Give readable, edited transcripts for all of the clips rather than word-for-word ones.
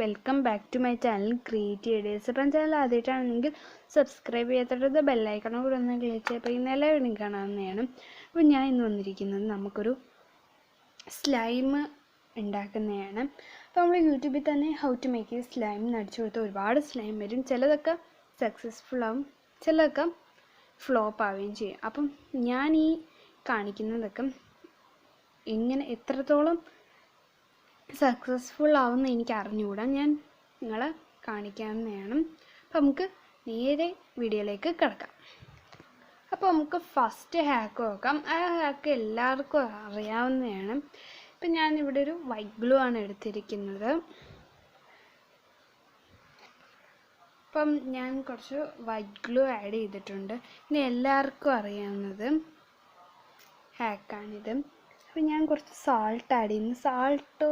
Welcome back to my channel create ideas. അപ്പം channel ആദ്യമായിട്ടാണെങ്കിൽ subscribe ചെയ്യാത്തത് ബെല്ലൈക്കണോ കൂടെ ഒന്ന് ക്ലിക്ക് ചെയ്യപ്പോൾ ഈ നല്ല വീഡിയോ കാണാവുന്നതാണ്. അപ്പോൾ ഞാൻ ഇന്ന് വന്നിരിക്കുന്നത് നമുക്കൊരു സ്ലൈം ഉണ്ടാക്കുന്നതാണ്. അപ്പോൾ നമ്മൾ യൂട്യൂബിൽ തന്നെ how to make a slime അടിച്ചു കൊടുത്താൽ ഒരുപാട് സ്ലൈം വരും. ചിലതൊക്കെ സക്സസ്ഫുൾ ആവും, ചിലതൊക്കെ ഫ്ലോപ്പ് ആവുകയും ചെയ്യും. അപ്പം ഞാൻ ഈ കാണിക്കുന്നതൊക്കെ എത്രത്തോളം സക്സസ്ഫുൾ ആവുമെന്ന് എനിക്ക് അറിഞ്ഞുകൂടാ, ഞാൻ നിങ്ങളെ കാണിക്കാവുന്നതാണ്. അപ്പോൾ നമുക്ക് നേരെ വീഡിയോയിലേക്ക് കിടക്കാം. അപ്പോൾ നമുക്ക് ഫസ്റ്റ് ഹാക്ക് നോക്കാം. ആ ഹാക്ക് എല്ലാവർക്കും അറിയാവുന്നതാണ്. ഇപ്പം ഞാനിവിടെ ഒരു വൈറ്റ് ഗ്ലൂ ആണ് എടുത്തിരിക്കുന്നത്. അപ്പം ഞാൻ കുറച്ച് വൈറ്റ് ഗ്ലൂ ആഡ് ചെയ്തിട്ടുണ്ട്. ഇനി എല്ലാവർക്കും അറിയാവുന്നത് ഹാക്കാണിത്. അപ്പം ഞാൻ കുറച്ച് സാൾട്ട് ആഡ് ചെയ്യുന്നു. സാൾട്ട്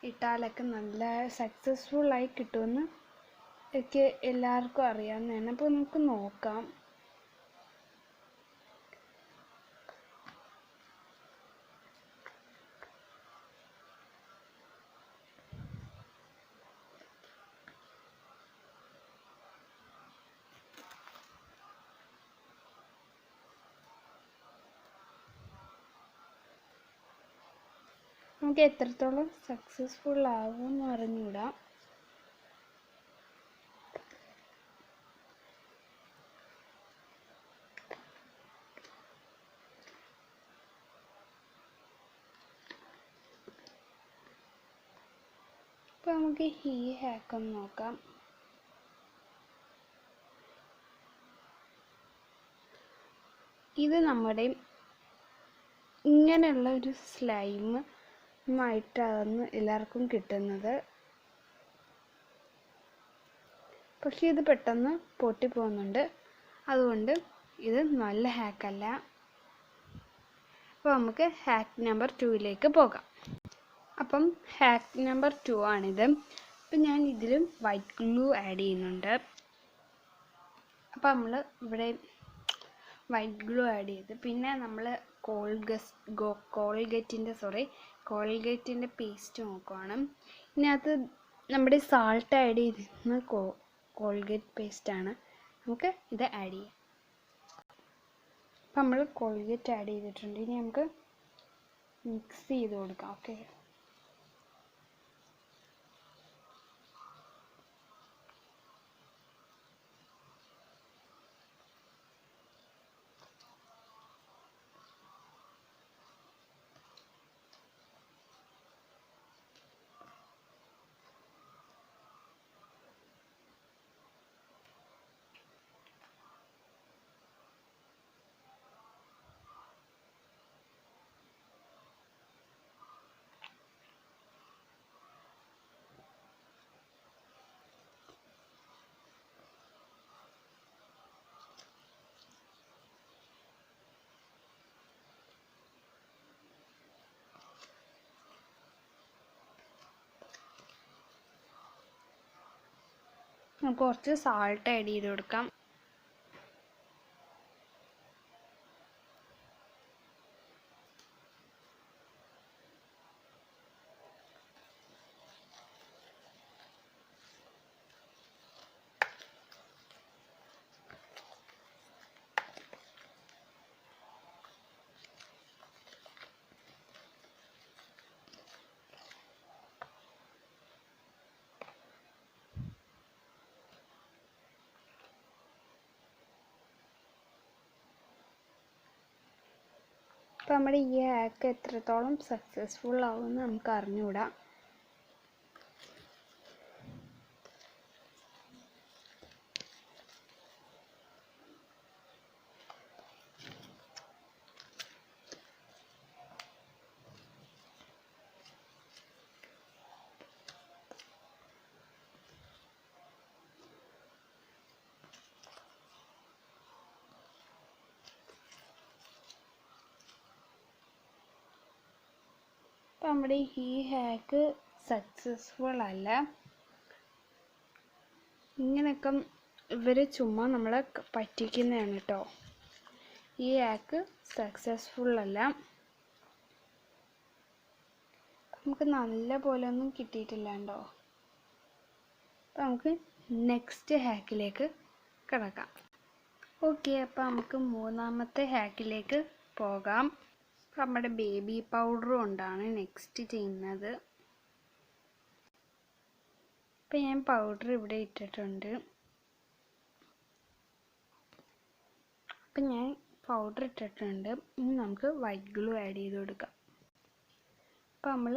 ഇട്ടാലൊക്കെ നല്ല സക്സസ്ഫുള്ളായി കിട്ടുമെന്ന് എനിക്ക് എല്ലാവർക്കും അറിയാവുന്നതാണ്. അപ്പോൾ നമുക്ക് നോക്കാം. നമുക്ക് എത്രത്തോളം സക്സസ്ഫുൾ ആവുമെന്ന് അറിഞ്ഞൂടാ. അപ്പോൾ നമുക്ക് ഈ ഹാക്ക് ഒന്ന് നോക്കാം. ഇത് നമ്മുടെ ഇങ്ങനെയുള്ള ഒരു സ്ലൈം ആയിട്ടാണ് എല്ലാവർക്കും കിട്ടുന്നത്. പക്ഷേ ഇത് പെട്ടെന്ന് പൊട്ടിപ്പോകുന്നുണ്ട്, അതുകൊണ്ട് ഇത് നല്ല ഹാക്കല്ല. അപ്പോൾ നമുക്ക് ഹാക്ക് നമ്പർ 2ലേക്ക് പോകാം. അപ്പം ഹാക്ക് നമ്പർ 2 ആണിത്. അപ്പം ഞാൻ ഇതിലും വൈറ്റ് ഗ്ലൂ ആഡ് ചെയ്യുന്നുണ്ട്. അപ്പം നമ്മൾ ഇവിടെ വൈറ്റ് ഗ്ലൂ ആഡ് ചെയ്ത് പിന്നെ നമ്മൾ കോൾഗേറ്റിൻ്റെ പേസ്റ്റ് നോക്കുവാണ്. ഇതിനകത്ത് നമ്മുടെ സാൾട്ട് ആഡ് ചെയ്തിരുന്ന കോൾഗേറ്റ് പേസ്റ്റാണ്. നമുക്ക് ഇത് ആഡ് ചെയ്യാം. അപ്പം നമ്മൾ കോൾഗേറ്റ് ആഡ് ചെയ്തിട്ടുണ്ട്. ഇനി നമുക്ക് മിക്സ് ചെയ്ത് കൊടുക്കാം. ഓക്കെ, നമുക്ക് കുറച്ച് സാൾട്ട് ആഡ് ചെയ്ത് കൊടുക്കാം. അപ്പോൾ നമ്മുടെ ഈ ഹാക്ക് എത്രത്തോളം സക്സസ്ഫുൾ ആവുമെന്ന് നമുക്ക് അറിഞ്ഞുകൂടാ. അപ്പോൾ നമ്മുടെ ഈ ഹാക്ക് സക്സസ്ഫുൾ അല്ല. ഇങ്ങനെയൊക്കെ ഇവർ ചുമ്മാ നമ്മളെ പറ്റിക്കുന്നതാണ് കേട്ടോ. ഈ ഹാക്ക് സക്സസ്ഫുൾ അല്ല. നമുക്ക് നല്ല പോലെ ഒന്നും കിട്ടിയിട്ടില്ല കേട്ടോ. അപ്പോൾ നമുക്ക് നെക്സ്റ്റ് ഹാക്കിലേക്ക് കിടക്കാം. ഓക്കെ, അപ്പോൾ നമുക്ക് മൂന്നാമത്തെ ഹാക്കിലേക്ക് പോകാം. നമ്മുടെ ബേബി പൗഡർ കൊണ്ടാണ് നെക്സ്റ്റ് ചെയ്യുന്നത്. അപ്പം ഞാൻ പൗഡർ ഇവിടെ ഇട്ടിട്ടുണ്ട്. അപ്പം ഞാൻ പൗഡർ ഇട്ടിട്ടുണ്ട്. ഇനി നമുക്ക് വൈറ്റ് ഗ്ലൂ ആഡ് ചെയ്ത് കൊടുക്കാം. അപ്പോൾ നമ്മൾ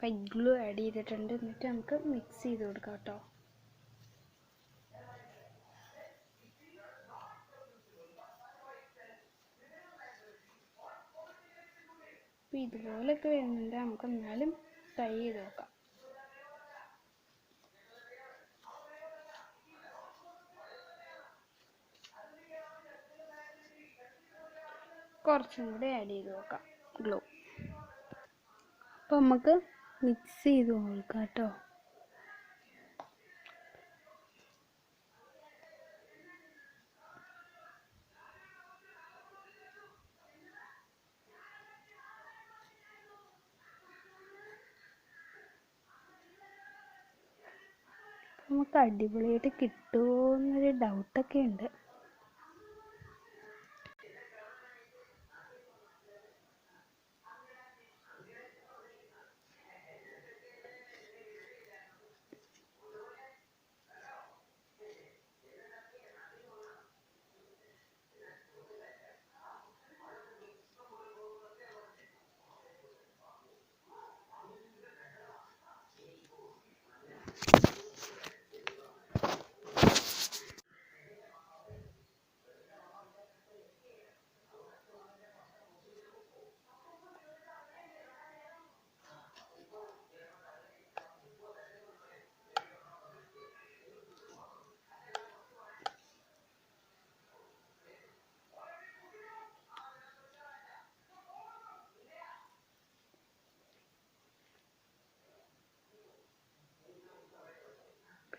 വൈറ്റ് ഗ്ലൂ ആഡ് ചെയ്തിട്ടുണ്ട്. എന്നിട്ട് നമുക്ക് മിക്സ് ചെയ്ത് കൊടുക്കാം കേട്ടോ. അപ്പോൾ ഇതുപോലൊക്കെ വരുന്നുണ്ട്. നമുക്ക് എന്നാലും ട്രൈ ചെയ്ത് നോക്കാം. കുറച്ചും കൂടി ആഡ് ചെയ്ത് നോക്കാം ഗ്ലൂ. അപ്പോൾ നമുക്ക് മിക്സ് ചെയ്ത് കൊടുക്കാം കേട്ടോ. നമുക്ക് അടിപൊളിയായിട്ട് കിട്ടുമോ എന്നൊരു ഡൗട്ടൊക്കെ ഉണ്ട്.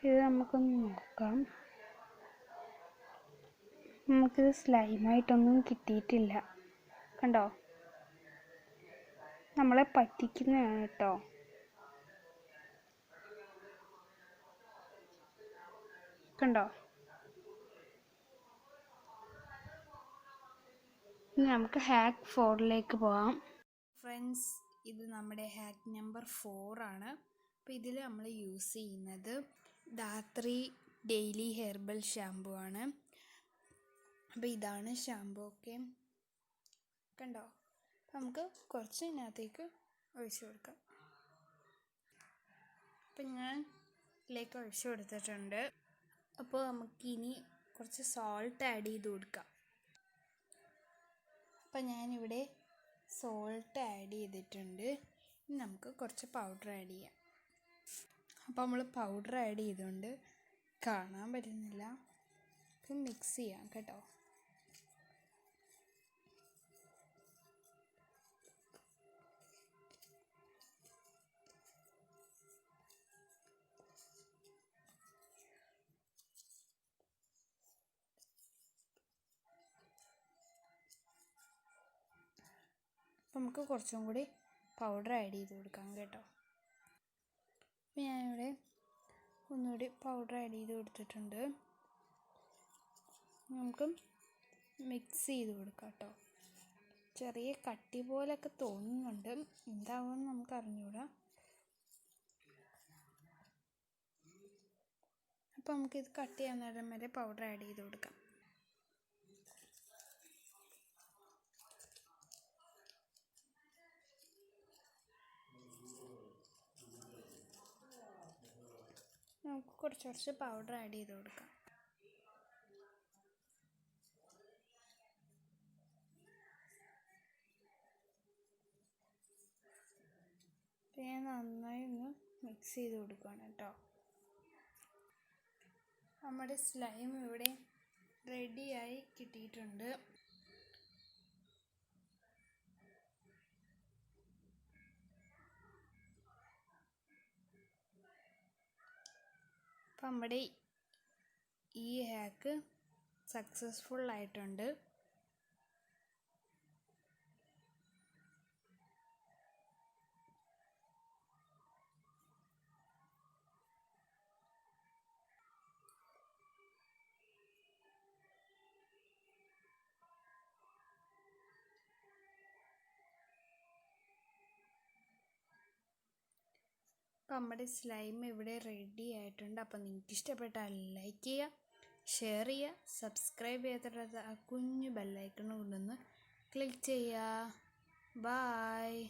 ഇത് നമുക്കൊന്ന് നോക്കാം. നമുക്കിത് സ്ലൈമായിട്ടൊന്നും കിട്ടിയിട്ടില്ല. കണ്ടോ, നമ്മളെ പറ്റിക്കുന്നതാണ് കേട്ടോ. കണ്ടോ, ഇനി നമുക്ക് ഹാക്ക് 4ലേക്ക് പോകാം. ഫ്രണ്ട്സ്, ഇത് നമ്മുടെ ഹാക്ക് നമ്പർ 4 ആണ്. അപ്പോൾ ഇതിൽ നമ്മൾ യൂസ് ചെയ്യുന്നത് ധാത്രി ഡെയിലി ഹെർബൽ ഷാമ്പു ആണ്. അപ്പോൾ ഇതാണ് ഷാമ്പു. ഓക്കെ, കണ്ടോ. അപ്പം നമുക്ക് കുറച്ച് ഇതിനകത്തേക്ക് ഒഴിച്ചു കൊടുക്കാം. അപ്പം ഞാൻ ഇതിലേക്ക് ഒഴിച്ചു കൊടുത്തിട്ടുണ്ട്. അപ്പോൾ നമുക്കിനി കുറച്ച് സോൾട്ട് ആഡ് ചെയ്ത് കൊടുക്കാം. അപ്പം ഞാനിവിടെ സോൾട്ട് ആഡ് ചെയ്തിട്ടുണ്ട്. ഇനി നമുക്ക് കുറച്ച് പൗഡർ ആഡ് ചെയ്യാം. അപ്പോൾ നമ്മൾ പൗഡർ ആഡ് ചെയ്തുകൊണ്ട് കാണാൻ പറ്റുന്നില്ല. അപ്പം മിക്സ് ചെയ്യാം കേട്ടോ. അപ്പം നമുക്ക് കുറച്ചും കൂടി പൗഡർ ആഡ് ചെയ്ത് കൊടുക്കാം കേട്ടോ. അപ്പം ഞാനിവിടെ ഒന്നുകൂടി പൗഡർ ആഡ് ചെയ്ത് കൊടുത്തിട്ടുണ്ട്. നമുക്ക് മിക്സ് ചെയ്ത് കൊടുക്കാം കേട്ടോ. ചെറിയ കട്ടി പോലൊക്കെ തോന്നുന്നുണ്ട്, എന്താവുമെന്ന് നമുക്ക് അറിഞ്ഞൂടാ. അപ്പോൾ നമുക്കിത് കട്ട് ചെയ്യാൻ നേരം വരെ പൗഡർ ആഡ് ചെയ്ത് കൊടുക്കാം. നമുക്ക് കുറച്ച് പൗഡർ ആഡ് ചെയ്ത് കൊടുക്കാം. ഞാൻ നന്നായി ഒന്ന് മിക്സ് ചെയ്ത് കൊടുക്കുകയാണ് കേട്ടോ. നമ്മുടെ സ്ലൈം ഇവിടെ റെഡിയായി കിട്ടിയിട്ടുണ്ട്. അപ്പം നമ്മുടെ ഈ ഹാക്ക് സക്സസ്ഫുൾ ആയിട്ടുണ്ട്. അപ്പം നമ്മുടെ സ്ലൈം ഇവിടെ റെഡി ആയിട്ടുണ്ട്. അപ്പം നിങ്ങൾക്ക് ഇഷ്ടപ്പെട്ടാൽ ലൈക്ക് ചെയ്യുക, ഷെയർ ചെയ്യുക, സബ്സ്ക്രൈബ് ചെയ്യാത്ത ആ കുഞ്ഞു ബെല്ലൈക്കൺ കൊണ്ടൊന്ന് ക്ലിക്ക് ചെയ്യുക. ബായ്.